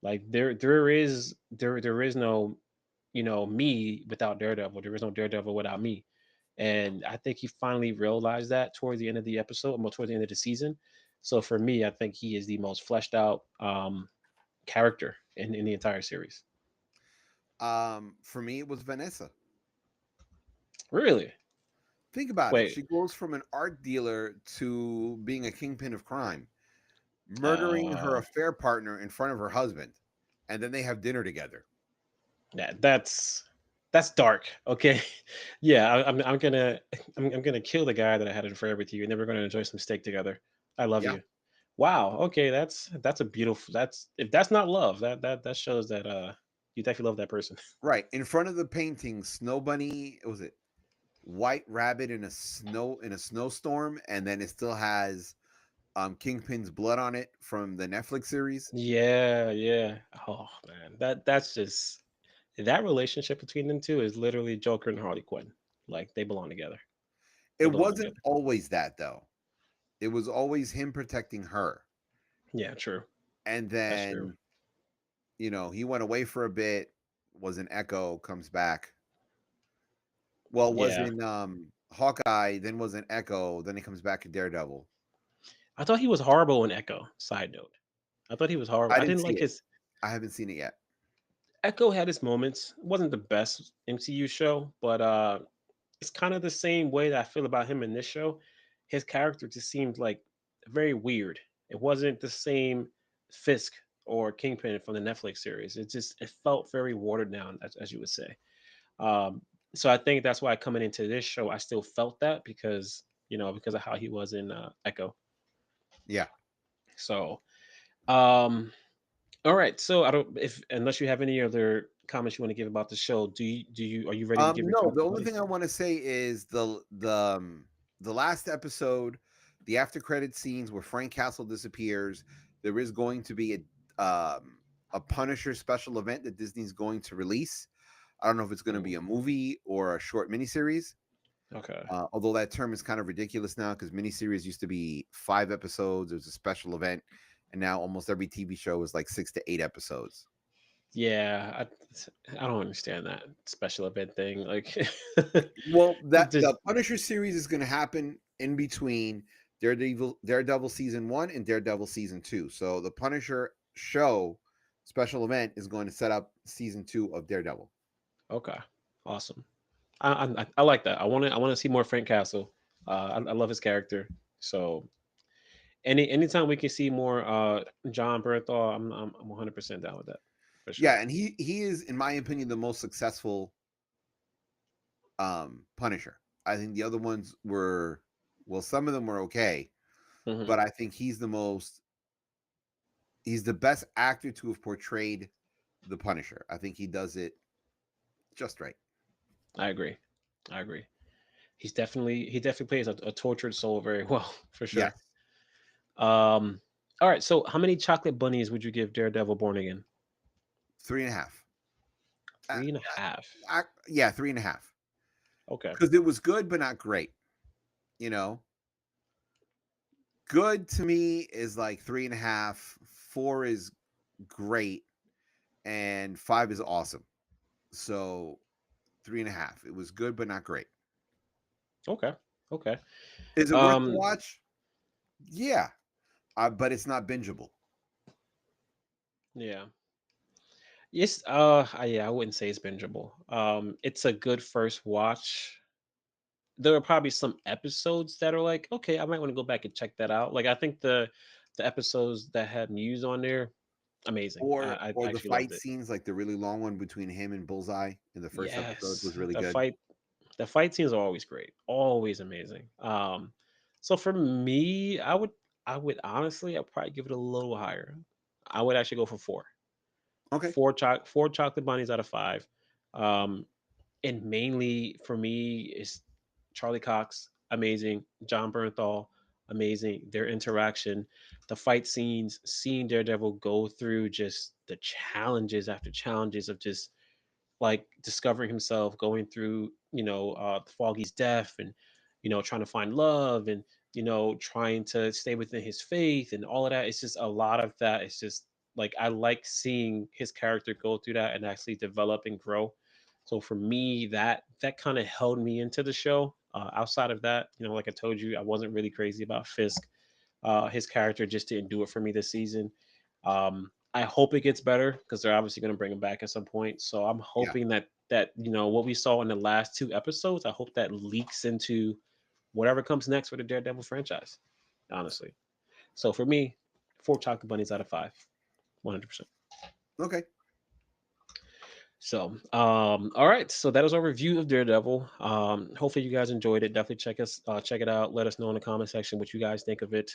Like there is no, me without Daredevil. There is no Daredevil without me. And I think he finally realized that towards the end of the episode, or towards the end of the season. So for me, I think he is the most fleshed out character in the entire series. For me, it was Vanessa. Really? Think about it. Wait. She goes from an art dealer to being a kingpin of crime, murdering her Uh, affair partner in front of her husband, and then they have dinner together. that's dark. Okay. Yeah, I'm gonna I'm gonna kill the guy that I had an affair with you, and then we're gonna enjoy some steak together. I love Yeah, you. Wow. Okay, that's a beautiful. That's if that's not love, that shows that you definitely love that person. right. In front of the painting, Snow Bunny, was it White Rabbit in a snowstorm, and then it still has Kingpin's blood on it from the Netflix series. Yeah, yeah. Oh man, that's just that relationship between them two is literally Joker and Harley Quinn. Like they belong together. They It belong wasn't together. always that though. It was always him protecting her. Yeah, true. And That's true. then, he went away for a bit, was an Echo, comes back. Well, was Yeah, in Hawkeye, then was an Echo, then he comes back in Daredevil. I thought he was horrible in Echo. Side note, I thought he was horrible. I I didn't didn't see like it. his I haven't seen it yet. Echo had his moments. It wasn't the best MCU show, but it's kind of the same way that I feel about him in this show. His character just seemed like very weird. It wasn't the same Fisk or Kingpin from the Netflix series. It felt very watered down, as you would say. Um, so I think that's why coming into this show, I still felt that because because of how he was in Echo. Yeah. So um, all right. So I don't if unless you have any other comments you want to give about the show, do you are you ready to give your No, comments the about only it? thing I want to say is the last episode, the after credit scenes where Frank Castle disappears. There is going to be a Punisher special event that Disney's going to release. I don't know if it's going to be Mm, a movie or a short miniseries. okay. Although that term is kind of ridiculous now because miniseries used to be 5 episodes. There's a special event, and now almost every TV show is like 6 to 8 episodes. Yeah, I don't understand that special event thing. Like, Well, that just the Punisher series is going to happen in between Daredevil season 1 and Daredevil season 2. So the Punisher show special event is going to set up season 2 of Daredevil. okay, awesome. I like that. I want to see more Frank Castle. I love his character. So anytime we can see more John Bernthal, I'm 100% down with that for sure. Yeah, and he is, in my opinion, the most successful Punisher. I think the other ones were, well, some of them were okay, Hmm. but I think he's the most He's the best actor to have portrayed the Punisher. I think he does it just right. I agree. I agree. He definitely plays a tortured soul very well for sure. Yes, Um, all right. So, how many chocolate bunnies would you give Daredevil Born Again? 3.5. Uh, 3.5. yeah, 3.5. Okay. Because it was good, but not great. You know, good to me is like 3.5. 4 is great, and 5 is awesome. So 3.5. It was good, but not great. Okay. Okay. Is it worth the Um, watch? Yeah, but it's not bingeable. yeah. Yes. Yeah, I wouldn't say it's bingeable. It's a good first watch. There are probably some episodes that are like, okay, I might want to go back and check that out. Like, I think the episodes that had Muse on there, amazing. I Or the actually loved fight it. scenes, like the really long one between him and Bullseye in the first episode, Yes, was really the good. fight the fight scenes are always great, always amazing. So for me, I would honestly, I'd probably give it a little higher. I would actually go for four. Okay. Four chocolate bunnies out of five. Um, and mainly for me is Charlie Cox, amazing. John Bernthal, amazing. Their interaction, the fight scenes, seeing Daredevil go through just the challenges after challenges of just like discovering himself, going through, Foggy's death, and trying to find love, and trying to stay within his faith, and all of that. It's just a lot of that. It's just like I like seeing his character go through that and actually develop and grow. So for me, that kind of held me into the show. Outside of that, like I told you, I wasn't really crazy about Fisk. His character just didn't do it for me this season. I hope it gets better because they're obviously going to bring him back at some point. So I'm Yeah. hoping that what we saw in the last two episodes, I hope that leaks into whatever comes next for the Daredevil franchise. Honestly, so for me, four chocolate bunnies out of five, 100%. Okay. So, all right. So that is our review of Daredevil. Hopefully you guys enjoyed it. Definitely check it out. Let us know in the comment section what you guys think of it.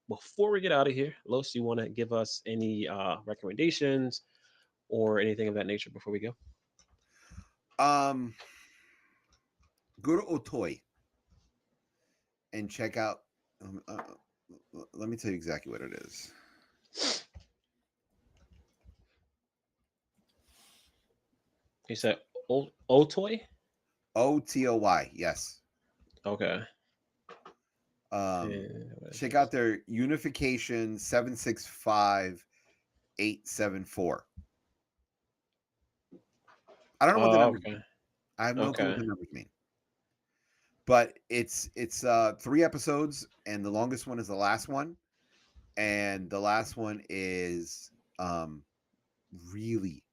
Before we get out of here, Los, you want to give us any recommendations or anything of that nature before we go? Um, go to Otoy and check out. Let me tell you exactly what it is. You said Otoy. Otoy. Yes. Okay. Um, What is check out this? their Unification 765874. I don't know what the Oh, numbers okay. mean. I have no clue what Okay. the numbers mean. But it's 3 episodes, and the longest one is the last one, and the last one is really,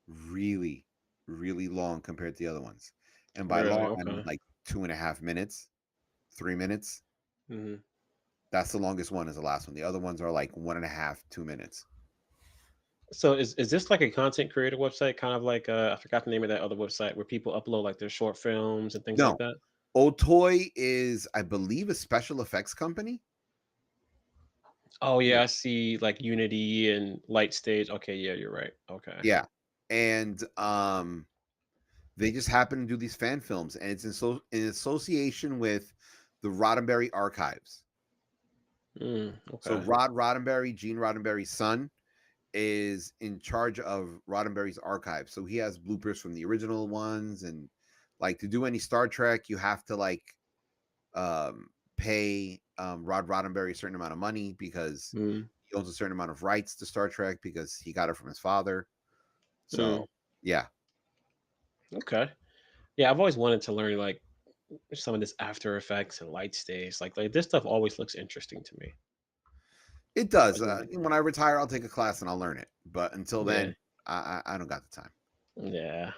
really, really long compared to the other ones. And by Really? long, I mean Okay. like 2.5 minutes, 3 minutes. Hmm. That's the longest one is the last one. The other ones are like 1.5, 2 minutes. So is this like a content creator website, kind of like I forgot the name of that other website where people upload like their short films and things like No, that? Otoy is, I believe, a special effects company. Oh Yeah. yeah, I see like Unity and Light Stage. Okay, yeah, you're right. Okay. Yeah. And they just happen to do these fan films, and it's in association with the Roddenberry Archives. So Okay. Rod Roddenberry, Gene Roddenberry's son, is in charge of Roddenberry's archive. So he has bloopers from the original ones, and like to do any Star Trek, you have to like pay Rod Roddenberry a certain amount of money because Mm, he owns a certain amount of rights to Star Trek because he got it from his father. mm, So yeah, okay. Yeah, I've always wanted to learn like some of this After Effects and Light Stage. Like this stuff always looks interesting to me. it does. Like, When I retire, I'll take a class and I'll learn it. But until yeah, then, I don't got the time. yeah.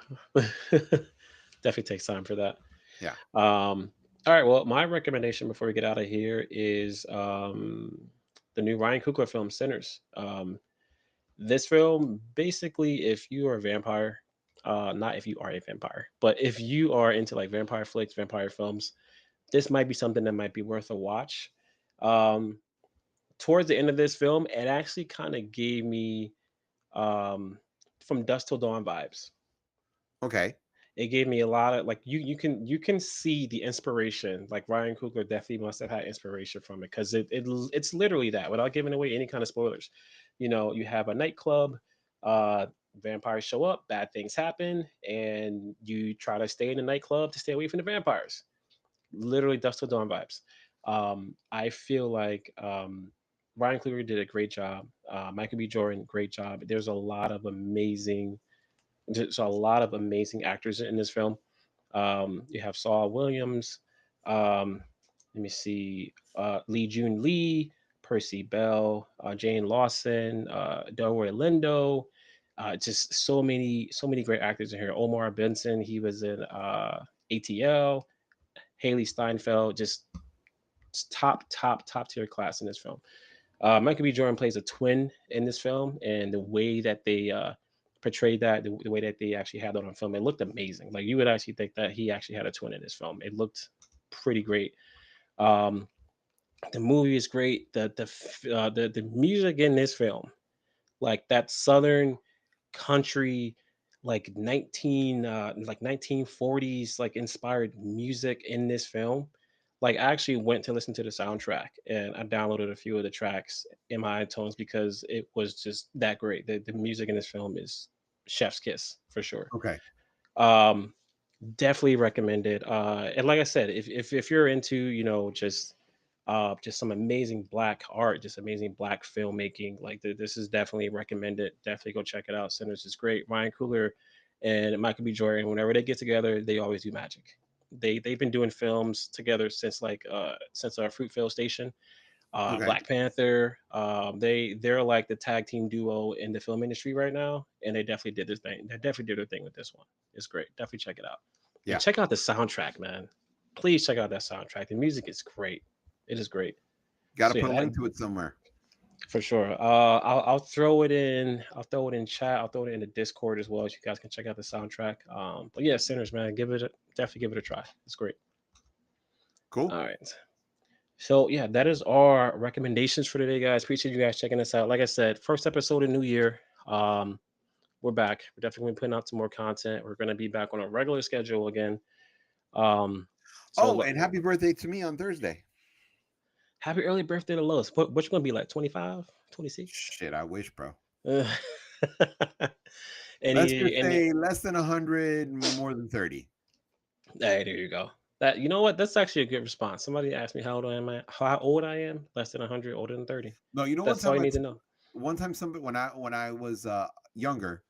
Definitely takes time for that. Yeah. All right. Well, my recommendation before we get out of here is the new Ryan Coogler film, Sinners. This film, basically, if you are a vampire, not if you are a vampire, but if you are into like vampire flicks, vampire films, this might be something that might be worth a watch. Um, towards the end of this film, it actually kind of gave me um from Dusk Till Dawn vibes. Okay. It gave me a lot of like you can see the inspiration. Like Ryan Coogler definitely must have had inspiration from it because it's literally that without giving away any kind of spoilers. You know, you have a nightclub, uh, vampires show up, bad things happen, and you try to stay in the nightclub to stay away from the vampires. Literally Dust Till Dawn vibes. I feel like Ryan Coogler did a great job. Michael B. Jordan, great job. There's a lot of amazing actors in this film. You have Saul Williams. Let me see. Lee Jun Lee, Percy Bell, Jane Lawson, Delroy Lindo. Just so many great actors in here. Omar Benson, he was in ATL. Haley Steinfeld, just top tier class in this film. Michael B. Jordan plays a twin in this film, and the way that they portrayed that, the way that they actually had that on film, it looked amazing. Like you would actually think that he actually had a twin in this film. It looked pretty great. Um, the movie is great. The music in this film, like that southern country, like 1940s like inspired music in this film. Like I actually went to listen to the soundtrack and I downloaded a few of the tracks in my iTunes because it was just that great. The music in this film is chef's kiss for sure. Okay. Um, Definitely recommend it. And like I said, if you're into just some amazing black art, just amazing black filmmaking, like this is definitely recommended. Definitely go check it out. Sinners is great. Ryan Coogler and Michael B. Jordan, whenever they get together, they always do magic. They've been doing films together since Fruitvale Station, Okay. Black Panther. They're like the tag team duo in the film industry right now, and they definitely did their thing. They definitely did their thing with this one. It's great. Definitely check it out. And Yeah. check out the soundtrack, man. Please check out that soundtrack. The music is great. It is great. Got to So yeah, put a that link to it somewhere. for sure. I'll throw it in. I'll throw it in chat. I'll throw it in the Discord as well, so you guys can check out the soundtrack. But yeah, Sinners, man, definitely give it a try. It's great. Cool. All right. So yeah, that is our recommendations for today, guys. Appreciate you guys checking us out. Like I said, first episode of New Year. We're back. We're definitely gonna be putting out some more content. We're gonna be back on a regular schedule again. Um, so Oh, and happy birthday to me on Thursday. happy early birthday to Lois. What you gonna be like? 25, 26? Shit, I wish, bro. Let's just Any say less than 100, more than 30. hey, there you go. That you know what? That's actually a good response. Somebody asked me how old I am. How old I am? Less than 100, older than 30. No, you know, That's all you need to know. one time somebody when I was younger,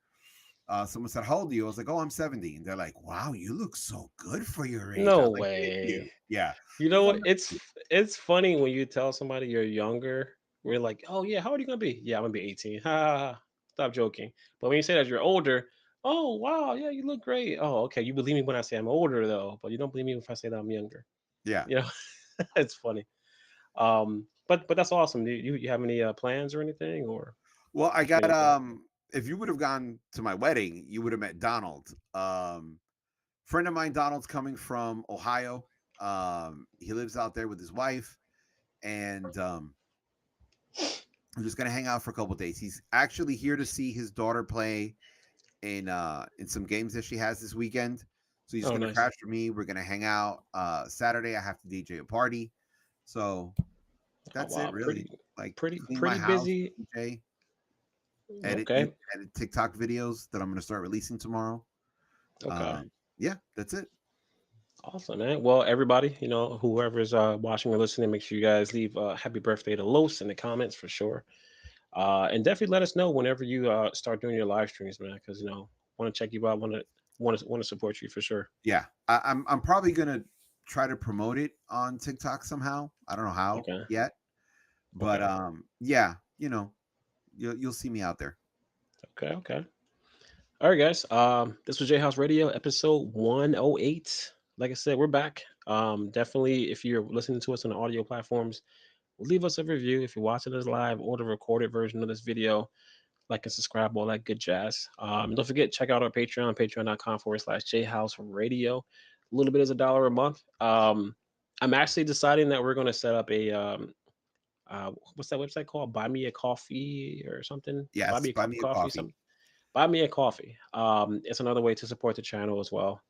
someone said, "How old are you?" I was like, "Oh, I'm 70." And they're like, "Wow, you look so good for your age." I No was like, "Thank way. you." Yeah, You know because what? I'm It's funny when you tell somebody you're younger. We're like, oh yeah, how old are you gonna be? Yeah, I'm gonna be 18. Ha, ha, ha. Stop joking. But when you say that you're older, oh wow, yeah, you look great. Oh, okay. You believe me when I say I'm older though, but you don't believe me if I say that I'm younger. yeah. You know, it's funny. But that's awesome. Do you have any plans or anything or Well, I just got waiting for? if you would have gone to my wedding, you would have met Donald. Friend of mine, Donald's coming from Ohio. He lives out there with his wife, and we're just gonna hang out for a couple days. He's actually here to see his daughter play in some games that she has this weekend. So he's just Oh, gonna nice. crash for me. We're gonna hang out. Saturday I have to DJ a party. So Oh that's it wow, really. Like clean my pretty house, busy. DJ, Okay, edit TikTok videos that I'm gonna start releasing tomorrow. okay. Yeah, that's it. Awesome, man. Well, everybody, whoever's watching or listening, make sure you guys leave happy birthday to Los in the comments for sure. And definitely let us know whenever you start doing your live streams, man, because want to check you out, want to support you for sure. Yeah. I'm probably gonna try to promote it on TikTok somehow. I don't know how Okay. yet. But Okay. yeah, you'll see me out there. Okay. Okay. All right, guys. This was JHouze Radio, episode 108. Like I said, we're back. Definitely, if you're listening to us on the audio platforms, leave us a review. If you're watching us live or the recorded version of this video, like and subscribe, all that good jazz. And don't forget, check out our Patreon, patreon.com/JHouze Radio. A little bit is $1 a month. I'm actually deciding that we're going to set up what's that website called? Buy Me a Coffee or something. Buy Yes, Me a buy Cup of me a Coffee. coffee. Something. Buy Me a Coffee. It's another way to support the channel as well.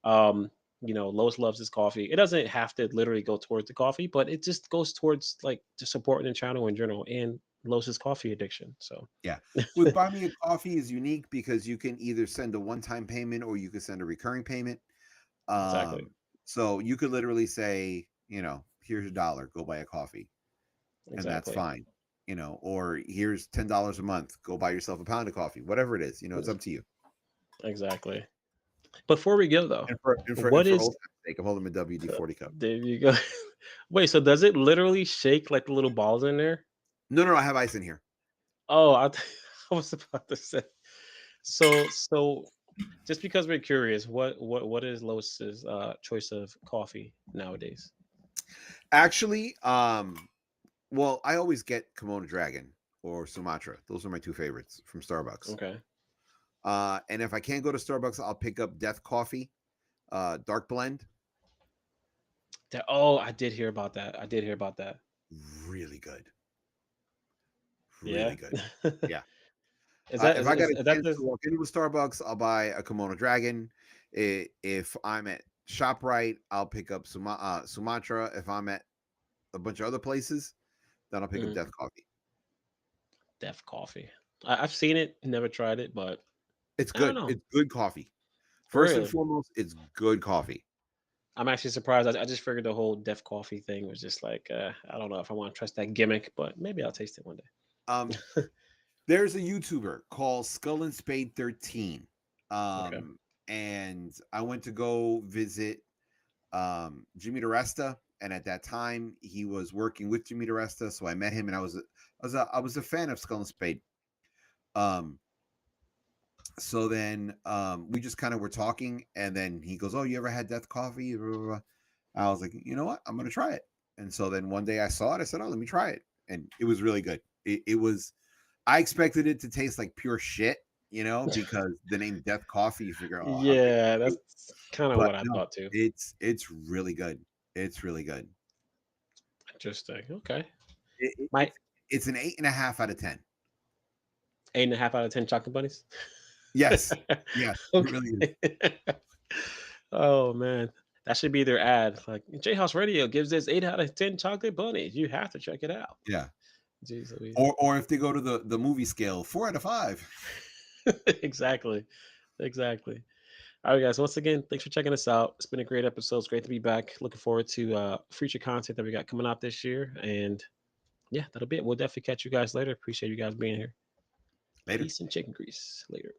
Um, Lowe's loves his coffee. It doesn't have to literally go towards the coffee, but it just goes towards like just supporting the channel in general and Lowe's coffee addiction. So Yeah. With buy me a coffee is unique because you can either send a one-time payment or you can send a recurring payment. exactly, So you could literally say, here's $1, go buy a coffee, and that's exactly. fine. Or here's $10 a month, go buy yourself a pound of coffee, whatever it is. It's Mm, up to you. exactly. Before we go though, And what for is old time's sake, I'm holding a WD-40 cup. there you go. Wait, so does it literally shake like the little balls in there? No, no, I have ice in here. Oh, I was about to say. So just because we're curious, what is Lois's choice of coffee nowadays? Actually, well, I always get Kimono Dragon or Sumatra. Those are my two favorites from Starbucks. Okay. And if I can't go to Starbucks, I'll pick up Death Coffee, dark blend. Oh, I did hear about that. I did hear about that. Really good. Yeah. Really good. Yeah. Is that If I got a is that chance the to walk into a Starbucks, I'll buy a Kimono Dragon. If I'm at ShopRite, I'll pick up Sumatra. If I'm at a bunch of other places, then I'll pick up mm, Death Coffee. Def Coffee? I've seen it, never tried it, but It's I don't good. know. It's good coffee. First and Really, foremost, it's good coffee. I'm actually surprised. I just figured the whole Def Coffee thing was just like I don't know if I want to trust that gimmick, but maybe I'll taste it one Um, day. there's a YouTuber called Skull and Spade 13. Okay. And I went to go visit Jimmy DeResta, and at that time he was working with Jimmy DeResta, so I met him, and I was a fan of Skull and Spade. Um, so then we just kind of were talking, and then he goes, "Oh, you ever had Death Coffee?" Blah, blah, blah. I was like, "You know what? I'm gonna try it." And so then one day I saw it, I said, "Oh, let me try it," and it was really good. It was. I expected it to taste like pure shit, because the name Death Coffee, you figure, oh, how good Yeah, could it be? that's kind of But what I no, thought too. it's really good. It's really good. Interesting. Okay. It, it- My it's it's an 8.5 out of 10. 8.5 out of 10 chocolate bunnies. Yes, yes, it really is. Okay. Oh man, that should be their ad. Like JHouze Radio gives this 8 out of 10 chocolate bunnies. You have to check it out. Yeah. Jeez Louise. Or if they go to the movie scale, 4 out of 5. Exactly. Exactly. All right, guys. Once again, thanks for checking us out. It's been a great episode. It's great to be back. Looking forward to future content that we got coming out this year. And yeah, that'll be it. We'll definitely catch you guys later. Appreciate you guys being here. Later. Peace and chicken grease. Later.